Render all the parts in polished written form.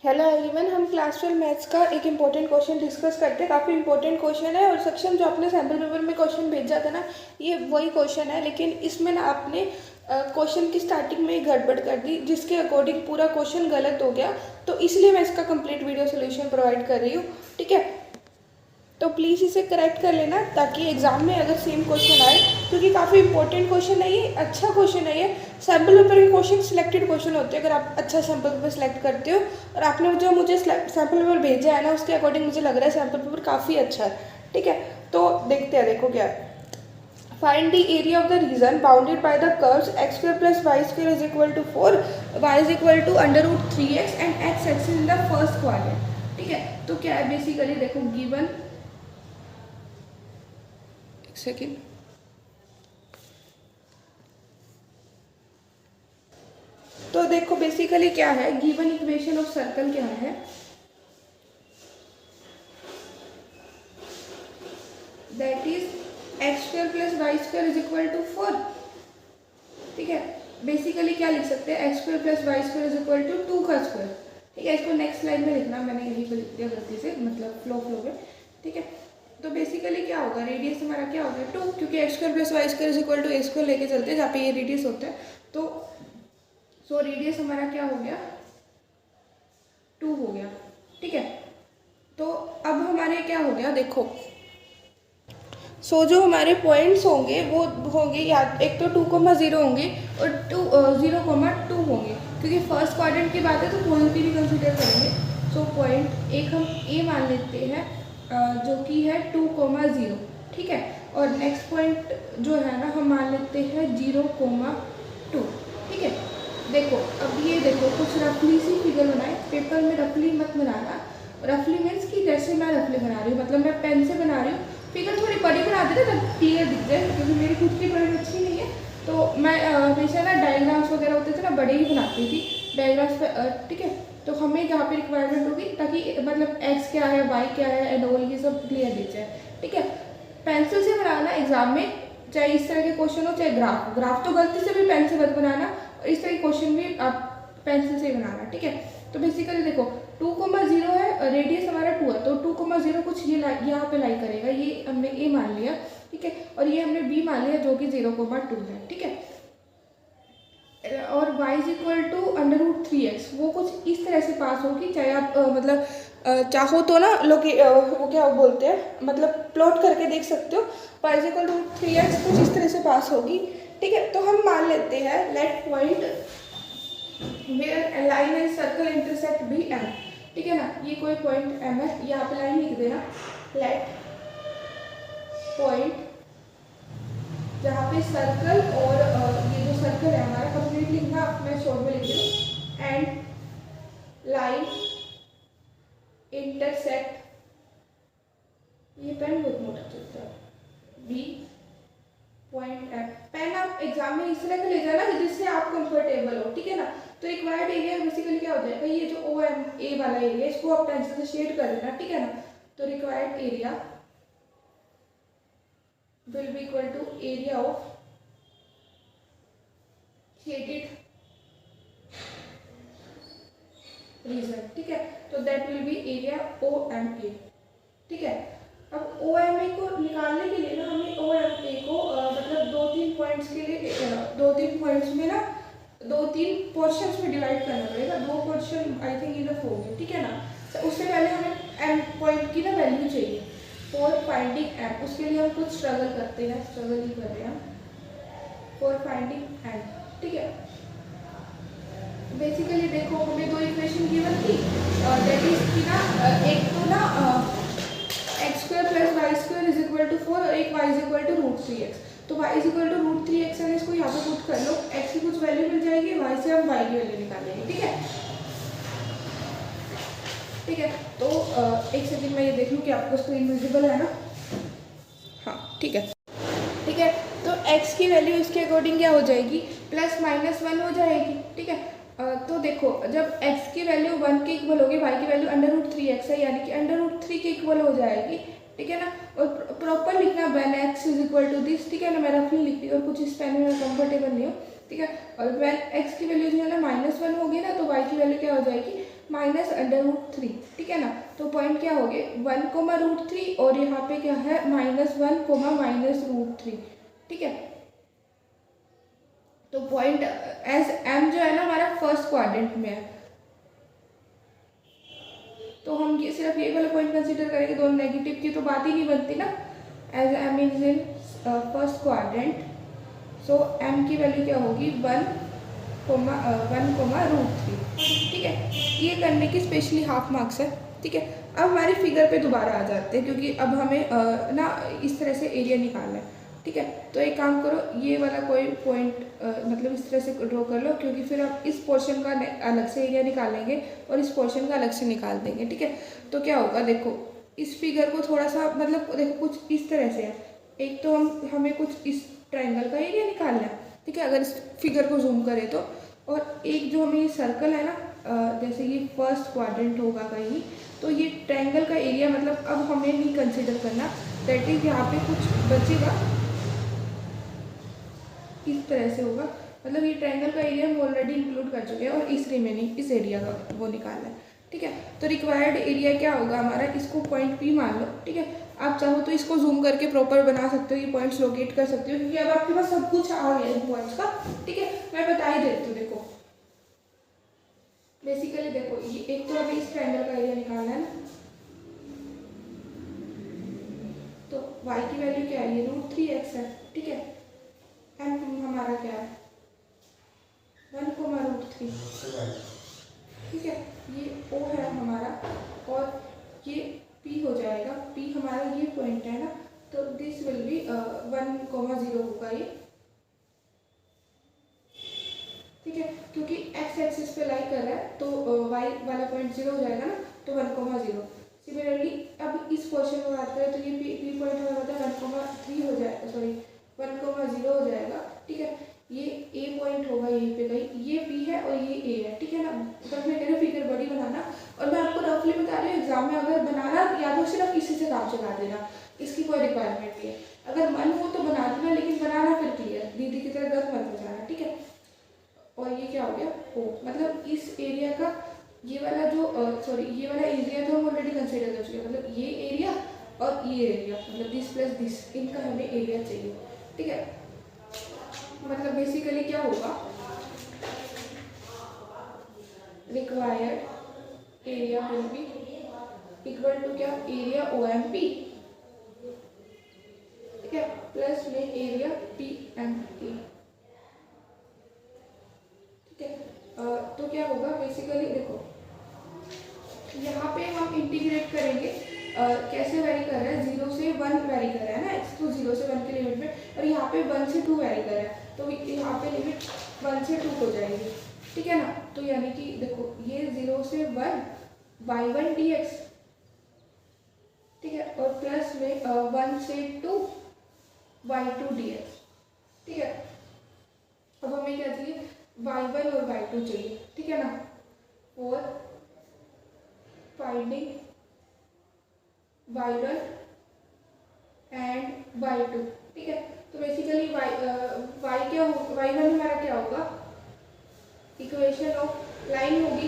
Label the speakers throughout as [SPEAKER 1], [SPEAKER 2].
[SPEAKER 1] Hello everyone, हम class 12 maths का एक इम्पोर्टेंट क्वेश्चन डिस्कस करते हैं। काफ़ी इंपॉर्टेंट क्वेश्चन है और सेक्शन जो आपने सैम्पल पेपर में क्वेश्चन भेजा था ना, ये वही क्वेश्चन है, लेकिन इसमें ना आपने क्वेश्चन की स्टार्टिंग में ही गड़बड़ कर दी, जिसके अकॉर्डिंग पूरा क्वेश्चन गलत हो गया। तो इसलिए मैं इसका कंप्लीट वीडियो सोल्यूशन प्रोवाइड कर रही हूँ, ठीक है। तो प्लीज़ इसे करेक्ट कर लेना ताकि एग्जाम में अगर सेम क्वेश्चन आए, क्योंकि काफ़ी इंपॉर्टेंट क्वेश्चन है ये, अच्छा क्वेश्चन है ये। सैम्पल पेपर के क्वेश्चन सिलेक्टेड क्वेश्चन होते हैं अगर आप अच्छा सैम्पल पेपर सिलेक्ट करते हो। और आपने जो मुझे सैम्पल पेपर भेजा है ना, उसके अकॉर्डिंग मुझे लग रहा है सैम्पल पेपर काफ़ी अच्छा है, ठीक है। तो देखते हैं, देखो क्या है। Find the area of the region bounded by the curves x square plus y square is equal to 4, y is equal to under root 3x and x axis in the first quadrant, ठीक है। तो क्या है basically, देखो given, एक second, तो देखो basically क्या है, गिवन इक्वेशन ऑफ सर्कल क्या है, that is X square plus Y square is equal to 4, ठीक है। बेसिकली क्या लिख सकते हैं, X square plus Y square is equal to 2 का स्क्वायर, ठीक है। इसको नेक्स्ट लाइन में लिखना, मैंने यहीं पर लिख दिया गलती से, मतलब फ्लो में, ठीक है। तो बेसिकली क्या होगा, रेडियस हमारा क्या होगा 2, क्योंकि X square plus Y square is equal to A square लेके चलते हैं, जहाँ पे ये रेडियस होता है। तो सो रेडियस हमारा क्या हो गया, 2 हो गया, ठीक है। तो अब हमारे क्या हो गया, देखो जो हमारे पॉइंट्स होंगे वो होंगे, या एक तो 2,0 होंगे और 0,2 होंगे, क्योंकि फर्स्ट क्वाड्रेंट की बात है तो पॉइंट भी कंसिडर करेंगे। पॉइंट एक हम ए मान लेते हैं, जो कि है 2,0, ठीक है। और नेक्स्ट पॉइंट जो है ना, हम मान लेते हैं 0,2, ठीक है। देखो अब ये देखो, कुछ रफली सी फिगर बनाए, पेपर में रफली मत बनाना। रफली मीन्स कि जैसे मैं रफली बना रही हूँ, मतलब मैं पेन से बना रही हूँ, फिगर थोड़ी बड़ी बना देते तब क्लियर दिख जाए, क्योंकि मेरी खुद की ड्राइंग अच्छी नहीं है। तो मैं हमेशा ना डायग्राम्स वगैरह होते थे ना, बड़े ही बनाती थी डायग्राम्स पे, ठीक है। तो हमें जहाँ पे रिक्वायरमेंट होगी, ताकि मतलब एक्स क्या है, वाई क्या है एंड ऑल, ये सब क्लियर दिख जाए, ठीक है। पेंसिल से बनाना एग्जाम में, चाहे इस तरह के क्वेश्चन हो चाहे ग्राफ तो गलती से भी पेन से मत बनाना, और इस तरह के क्वेश्चन भी आप पेंसिल से ही बनाना, ठीक है। तो बेसिकली देखो 2,0 है, रेडियस हमारा 2 है, तो 2,0 कुछ ये यहाँ पे लाई करेगा, ये हमने ए मान लिया, ठीक है। और ये हमने बी मान लिया जो कि 0,2 है, ठीक है। और y is equal to under root 3x, वो कुछ इस तरह से पास होगी, चाहे आप मतलब चाहो तो ना लोग वो क्या बोलते हैं, मतलब प्लॉट करके देख सकते हो। y is equal to 3x कुछ इस तरह से पास होगी, ठीक है। तो हम मान लेते हैं let point where line and circle intersect be M, ठीक है ना। ये कोई पॉइंट एम है, यहाँ पे लाइन लिख देना, लेट पॉइंट जहाँ पे सर्कल और ये जो सर्कल है हमारा कंप्लीट लिखना, मैं शॉर्ट में लिख रही हूँ, एंड लाइन इंटरसेक्ट, ये पेन बहुत मोटा चलता है, बी पॉइंट एफ। पेन आप एग्जाम में इस तरह का ले जाना जिससे आप कंफर्टेबल हो, ठीक है ना। तो रिक्वायर्ड एरिया बेसिकली क्या हो जाएगा, ये जो ओ एम ए वाला एरिया, इसको आप पेंसिल से शेड कर देना, ठीक है ना। तो required area will be equal to area of shaded region, ठीक है। तो that will be area OMA, ठीक है। अब OMA को निकालने के लिए ना, हमें OMA को मतलब 2-3 पॉइंट्स के लिए 2-3 पॉइंट्स में ना 2-3 पोर्शंस में डिवाइड करना पड़ेगा। 2 पोर्शन आई थिंक इनफ होंगे, ठीक है ना। तो उससे पहले हमें एम पॉइंट की ना वैल्यू चाहिए फॉर फाइंडिंग एम, उसके लिए हम कुछ स्ट्रगल करते हैं, स्ट्रगल ही कर रहे हैं फॉर फाइंडिंग एम, ठीक है। बेसिकली देखो हमें 2 इक्वेशन गिवन थी, दैट इज कि ना एक तो ना X square plus Y square is equal to 4 और एक Y is equal to root 3x। तो y is equal to root 3x है, इसको यहाँ पे पुट कर लो, x की कुछ वैल्यू मिल जाएगी, y से हम y की वैल्यू निकालेंगे, ठीक है। ठीक है, तो एक सेकंड में ये देख लूँ कि आपको स्क्रीन विजिबल है ना, हाँ ठीक है, ठीक है। तो x की वैल्यू इसके अकॉर्डिंग क्या हो जाएगी, ±1 हो जाएगी, ठीक है। तो देखो जब x की वैल्यू 1 के इक्वल होगी, y की वैल्यू अंडर रूट 3x है, यानी कि अंडर रूट 3 के इक्वल हो जाएगी, ठीक है ना। और प्रॉपर लिखना when x is equal to this, ठीक है ना। मैं रफली लिखती हूँ और कुछ इस पेन में कंफर्टेबल नहीं हूँ, ठीक है। और when x की वैल्यू जो है ना -1 होगी ना, तो y की वैल्यू क्या हो जाएगी माइनस अंडर रूट थ्री, ठीक है ना। तो पॉइंट क्या हो गए 1 कोमा रूट थ्री और यहाँ पे क्या है -1 कोमा माइनस रूट थ्री, ठीक है। तो पॉइंट एज एम जो है ना हमारा फर्स्ट क्वाड्रेंट में है, तो हम ये सिर्फ ये वाला पॉइंट कंसीडर करेंगे, दोनों नेगेटिव की तो बात ही नहीं बनती ना। As M is in first quadrant, so M की वैल्यू क्या होगी 1 कोमा रूट थ्री, ठीक है। ये करने की स्पेशली हाफ मार्क्स है, ठीक है। अब हमारी फिगर पे दोबारा आ जाते हैं, क्योंकि अब हमें ना इस तरह से एरिया निकालना है, ठीक है। तो एक काम करो, ये वाला कोई पॉइंट मतलब इस तरह से ड्रॉ कर लो, क्योंकि फिर आप इस पोर्शन का अलग से एरिया निकालेंगे और इस पोर्शन का अलग से निकाल देंगे, ठीक है। तो क्या होगा देखो, इस फिगर को थोड़ा सा मतलब देखो कुछ इस तरह से है। एक तो हमें कुछ इस ट्रायंगल का एरिया निकालना है, ठीक है, अगर इस फिगर को जूम करें तो। और एक जो हमें ये सर्कल है ना, जैसे ये फर्स्ट क्वाड्रेंट होगा कहीं, तो ये ट्रायंगल का एरिया मतलब अब हमें नहीं कंसिडर करना, दैट इज यहाँ पे कुछ बचेगा इस तरह से होगा, मतलब ये ट्रायंगल का एरिया हम ऑलरेडी इंक्लूड कर चुके हैं और इस रिमेनिंग इस एरिया का वो निकालना है, ठीक है। तो रिक्वायर्ड एरिया क्या होगा हमारा, इसको पॉइंट पी मान लो, ठीक है। आप चाहो तो इसको जूम करके प्रॉपर बना सकते हो, ये पॉइंट्स लोकेट कर सकते हो, क्योंकि अब आपके पास सब कुछ आ गया इन पॉइंट्स का, ठीक है। मैं बता ही देती हूँ, देखो बेसिकली देखो, ये एक तो हमें इस ट्रायंगल का एरिया निकालना है ना, तो y की वैल्यू क्या है, ये √3x है, ठीक है। एम हमारा क्या है 1 कोमा √3, ठीक है। ये O है हमारा, और ये P हो जाएगा, P हमारा ये पॉइंट है ना, तो दिस विल बी 1 कोमा 0 होगा ये, ठीक है। क्योंकि x एक्सिस पे लाई कर रहा है तो y वाला पॉइंट 0 हो जाएगा ना, तो 1 कोमा 0। सिमिलरली अब इस क्वेश्चन में बात करें तो ये P पॉइंट हमें पता है 1 कोमा 3 हो जाएगा, सॉरी 1 कोमा 0 हो जाएगा, ठीक है। ये A पॉइंट होगा यहीं पे कहीं, ये P है और ये A है, ठीक है ना। तो मैं कह रही हूँ फिगर बड़ी बनाना, और मैं आपको रफली बता रही हूँ एग्जाम में अगर बनाना या तो सिर्फ इसी से काम चला देना, इसकी कोई रिक्वायरमेंट नहीं है। अगर मन हो तो बना देना, लेकिन बनाना फिर क्लियर, दीदी की तरह गलत मत हो जाना, ठीक है। और ये क्या हो गया O, मतलब इस एरिया का ये वाला जो सॉरी ये वाला एरिया तो हम ऑलरेडी कंसीडर कर चुके हैं, मतलब ये एरिया और ये एरिया, मतलब दिस प्लस दिस, इनका हमें एरिया चाहिए, ठीक है। मतलब बेसिकली क्या होगा, required area will be equal to क्या, एरिया OMP, ठीक है, प्लस में एरिया PMA, ठीक है। तो क्या होगा बेसिकली देखो, यहाँ पे हम इंटीग्रेट करेंगे, कैसे वेरी कर रहा है, 0 से 1 वेरी कर रहा है ना, x तो 0 से 1 के लिमिट में, और यहाँ पे 1 से 2 वेरी कर रहा है, तो यहाँ पे लिमिट 1 से 2 हो जाएगी, ठीक है ना। तो यानी कि देखो ये 0 से 1 y1 dx, ठीक है, और प्लस में 1 से 2 y2 dx, ठीक है। अब हमें क्या चाहिए, y1 और y2 चाहिए, ठीक है ना, और फाइंडिंग y1 एंड y2, ठीक है। तो बेसिकली y क्या हो, y1 हमारा क्या होगा, इक्वेशन ऑफ लाइन होगी,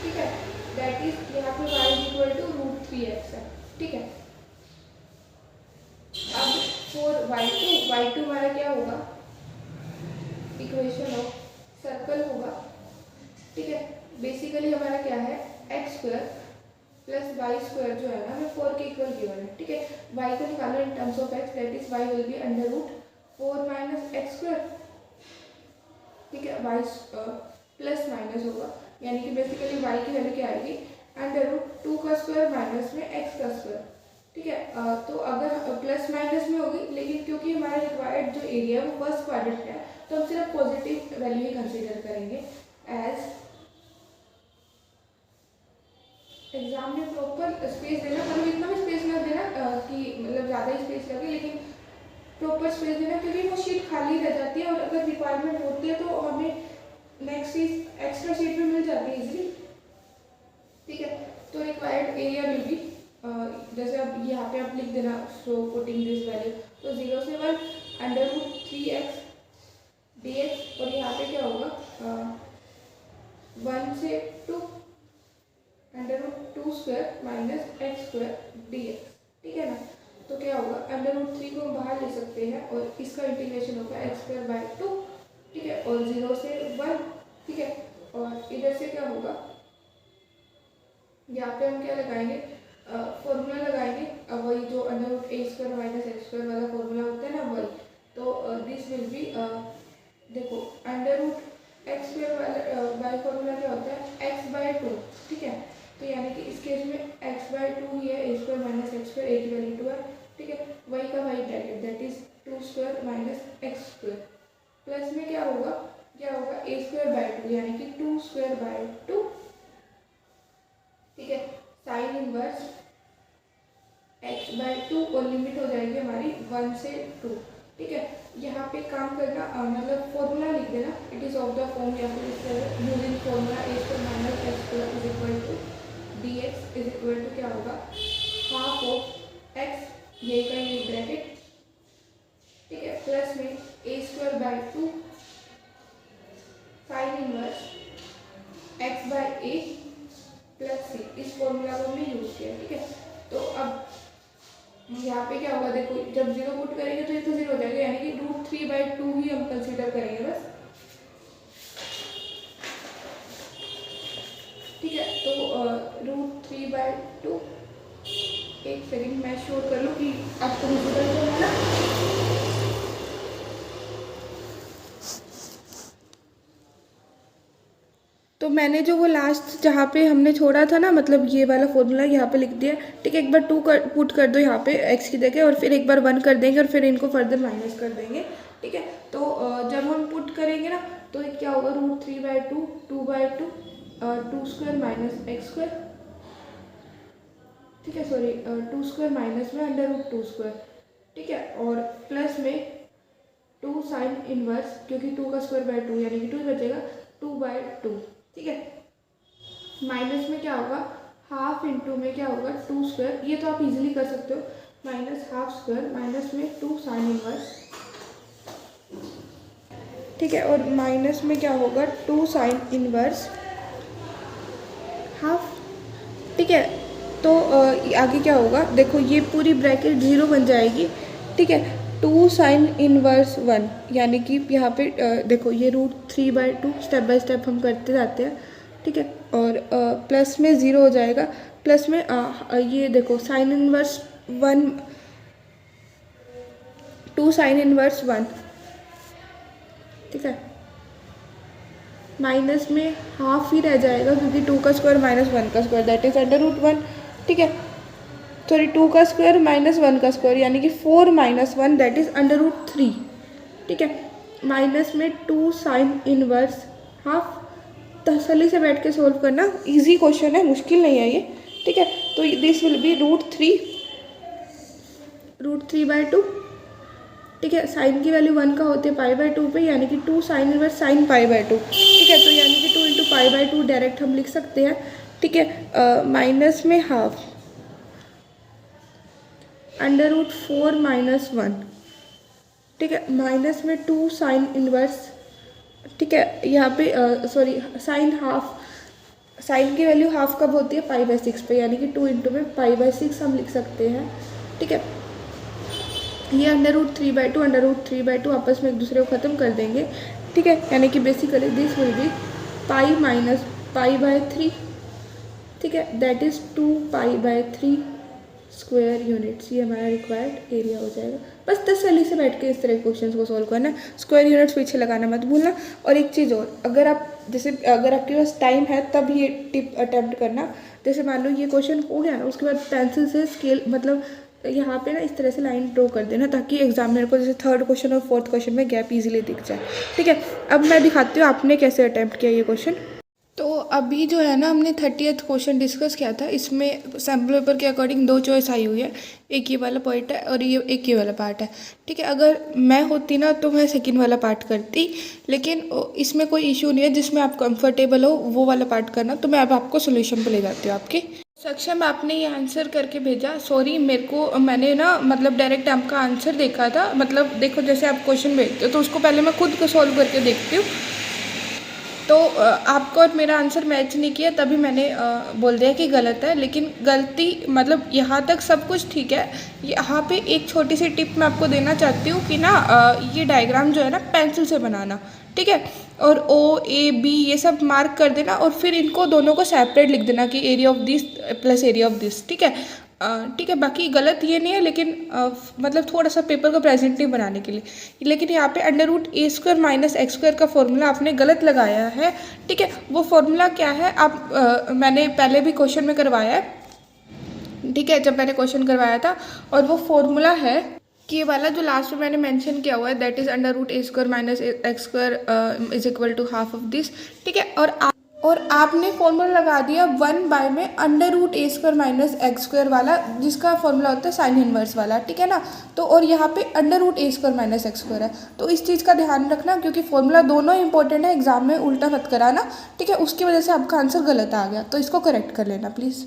[SPEAKER 1] ठीक है, दैट इज यहाँ पे y इक्वल टू √3x है, ठीक है। अब फॉर y2 हमारा क्या होगा, इक्वेशन ऑफ सर्कल होगा, ठीक है। बेसिकली हमारा क्या है x² प्लस y² जो है ना हमें 4 के इक्वल गिवन है, ठीक है। y को निकालो in terms of x, that is y will be √4 minus x², ठीक है। y प्लस माइनस होगा, यानी कि बेसिकली y की वैल्यू क्या आएगी, √2 का स्क्वायर माइनस में x का स्क्वायर, ठीक है। तो अगर प्लस माइनस में होगी, लेकिन क्योंकि हमारा रिक्वायर्ड जो एरिया है वो फर्स्ट क्वाड्रेंट है, तो हम सिर्फ पॉजिटिव वैल्यू ही कंसीडर करेंगे। एज एग्जाम में प्रॉपर स्पेस देना, मतलब इतना भी स्पेस ना देना कि मतलब ज़्यादा ही स्पेस लगे, लेकिन प्रॉपर स्पेस देना, क्योंकि वो शीट खाली रह जाती है और अगर रिक्वायरमेंट होती है तो हमें नेक्स्ट चीज एक्स्ट्रा शीट में मिल जाती है इजीली, ठीक है। तो रिक्वायर्ड एरिया विल बी, जैसे अब यहाँ पे आप लिख देना, सो पुटिंग दिस वैल्यू, तो 0 से 1 √3x dx, और यहाँ पे क्या होगा 1 से 2 under root 2 square minus X square D X, ठीक है ना। तो क्या होगा, अंडर रूट 3 को हम बाहर ले सकते हैं और इसका इंटीग्रेशन होगा एक्स स्क्वायर बाय 2, ठीक है, और 0 से 1, ठीक है। और इधर से क्या होगा, यहाँ पे हम क्या लगाएंगे, फॉर्मूला लगाएंगे, अब वही जो under root A square minus X square वाला फॉर्मूला होता है ना, वही। तो दिस विल बी, देखो अंडर रूट एक्स स्क्वायर वाला बाय फॉर्मूला क्या होता है, एक्स बाय 2, ठीक है। तो यानी कि इस केस में एक्स बाय 2 ही है, ए स्क्वायर माइनस एक्स स्क्वायर, ए की वैल्यू 2 है, ठीक है। वही का वही bracket, that is 2 square minus X square, plus में क्या होगा, ए स्क्वायर बाय 2 यानी कि 2 स्क्वायर बाय 2, ठीक है। साइन इनवर्स एक्स बाय 2 और लिमिट हो जाएगी हमारी 1 से 2, ठीक है। यहाँ पे काम करना, मतलब फॉर्मूला लिख देना, it is of the form, या फिर इस तरह using formula A square minus X square is equal to D X is equal to क्या होगा, हाफ ऑफ एक्स, ये का ये ब्रैकेट, ठीक है, प्लस में a square by 2 sine inverse x by a plus c, इस फॉर्मूला को हमने यूज किया, ठीक है। तो अब यहाँ पे क्या होगा, देखो जब 0 पुट करेंगे तो ये तो 0 हो जाएगा, यानी कि रूट 3/2 ही हम कंसीडर करेंगे बस, ठीक है। तो रूट 3/2, एक सेकेंड मैं श्योर कर लूँ कि आपको कंसीडर तो है ना। तो मैंने जो वो लास्ट जहाँ पे हमने छोड़ा था ना, मतलब ये वाला फॉर्मूला यहाँ पे लिख दिया, ठीक है। एक बार 2 पुट कर दो यहाँ पे x की जगह, और फिर एक बार 1 कर देंगे, और फिर इनको फर्दर माइनस कर देंगे, ठीक है। तो जब हम पुट करेंगे ना, तो क्या होगा, root 3/2 2/2 2 square minus X square, ठीक है, सॉरी 2 स्क्वायर माइनस में अंडर रूट 2 स्क्वायर, ठीक है, और प्लस में 2 साइन इनवर्स, क्योंकि 2 का स्क्वायर बाय 2 यानी कि 2 बचेगा, 2/2, ठीक है। माइनस में क्या होगा, हाफ इंटू में क्या होगा 2 स्क्वायर, ये तो आप इजीली कर सकते हो, माइनस हाफ स्क्वायर माइनस में 2 साइन इनवर्स, ठीक है, और माइनस में क्या होगा 2 साइन इनवर्स हाफ, ठीक है। तो आगे क्या होगा, देखो ये पूरी ब्रैकेट 0 बन जाएगी, ठीक है। 2 साइन इनवर्स 1 यानी कि यहाँ पे देखो ये रूट 3/2 स्टेप बाय स्टेप हम करते जाते हैं, ठीक है, और प्लस में 0 हो जाएगा, प्लस में ये देखो साइन इनवर्स 1, 2 साइन इनवर्स 1, ठीक है, माइनस में हाफ ही रह जाएगा, क्योंकि 2 का स्क्वायर माइनस 1 का square that is under root 1, ठीक है, सॉरी 2 का स्क्वायर माइनस 1 का स्क्वायर यानी कि 4 minus 1 that is under root 3, ठीक है, माइनस में 2 साइन इनवर्स हाफ। तसल्ली से बैठ के सोल्व करना, इजी क्वेश्चन है, मुश्किल नहीं है ये, ठीक है। तो दिस विल बी रूट 3/2, ठीक है। साइन की वैल्यू 1 का होती है π/2 पे, यानी कि 2 साइन इनवर्स साइन π/2, ठीक है। तो यानी कि 2 इंटू π/2 डायरेक्ट हम लिख सकते हैं, ठीक है। माइनस में हाफ अंडर रूट 4 माइनस 1, ठीक है, माइनस में 2 साइन इनवर्स, ठीक है। यहाँ पे सॉरी साइन हाफ, साइन की वैल्यू हाफ कब होती है π/6 पे, यानी कि 2 इंटू में π/6 हम लिख सकते हैं, ठीक है। ये अंडर रूट 3/2 आपस में एक दूसरे को ख़त्म कर देंगे, ठीक है, यानी कि basically this will be pi minus π/3, ठीक है, दैट इज़ 2π/3 स्क्वायर यूनिट्स, ये हमारा रिक्वायर्ड एरिया हो जाएगा। बस तसल्ली से बैठ के इस तरह के क्वेश्चन को सॉल्व करना, स्क्वायर यूनिट्स पीछे लगाना मत भूलना। और एक चीज़ और, अगर आप जैसे अगर आपके पास टाइम है तब ये टिप अटैम्प्ट करना, जैसे मान लो ये क्वेश्चन हो गया ना, उसके बाद पेंसिल से स्केल मतलब यहाँ पे ना इस तरह से लाइन ड्रॉ कर देना, ताकि एग्जामिनर को जैसे थर्ड क्वेश्चन और फोर्थ क्वेश्चन में गैप इजीली दिख जाए, ठीक है। अब मैं दिखाती हूँ आपने कैसे अटैम्प्ट किया ये क्वेश्चन। तो अभी जो है ना हमने 30th क्वेश्चन डिस्कस किया था, इसमें सैम्पल पेपर के अकॉर्डिंग 2 चॉइस आई हुई है, एक ये वाला पार्ट है और ये एक ये वाला पार्ट है, ठीक है। अगर मैं होती ना तो मैं सेकंड वाला पार्ट करती, लेकिन इसमें कोई इशू नहीं है, जिसमें आप कंफर्टेबल हो वो वाला पार्ट करना। तो मैं अब आपको सोल्यूशन पे ले जाती हूँ आपके। सक्षम आपने ये आंसर करके भेजा, सॉरी मेरे को मैंने ना मतलब डायरेक्ट आपका आंसर देखा था, मतलब देखो जैसे आप क्वेश्चन भेजते हो तो उसको पहले मैं खुद को सॉल्व करके देखती हूँ, तो आपको और मेरा आंसर मैच नहीं किया, तभी मैंने बोल दिया कि गलत है। लेकिन गलती मतलब यहाँ तक सब कुछ ठीक है। यहाँ पे एक छोटी सी टिप मैं आपको देना चाहती हूँ कि ना ये डायग्राम जो है ना पेंसिल से बनाना, ठीक है। और ओ ए बी ये सब मार्क कर देना और फिर इनको दोनों को सेपरेट लिख देना कि area of this plus area of this, ठीक है। ठीक है, बाकी गलत ये नहीं है, लेकिन मतलब थोड़ा सा पेपर को प्रेजेंटिव बनाने के लिए। लेकिन यहाँ पे under root A square minus X square का फॉर्मूला आपने गलत लगाया है, ठीक है। वो फॉर्मूला क्या है आप मैंने पहले भी क्वेश्चन में करवाया है, ठीक है, जब मैंने क्वेश्चन करवाया था। और वो फॉर्मूला है कि ये वाला जो लास्ट में मैंने मेंशन किया हुआ है, that is under root A square minus X square is equal to half of this, ठीक है। और आपने फॉर्मूला लगा दिया 1 में under root A square minus X square वाला, जिसका फॉर्मूला होता है साइन इनवर्स वाला, ठीक है ना। तो और यहाँ पे under root A square minus X square है, तो इस चीज़ का ध्यान रखना, क्योंकि फॉर्मूला दोनों इंपॉर्टेंट है, एग्जाम में उल्टा मत कराना, ठीक है। उसकी वजह से आपका आंसर गलत आ गया, तो इसको करेक्ट कर लेना प्लीज़।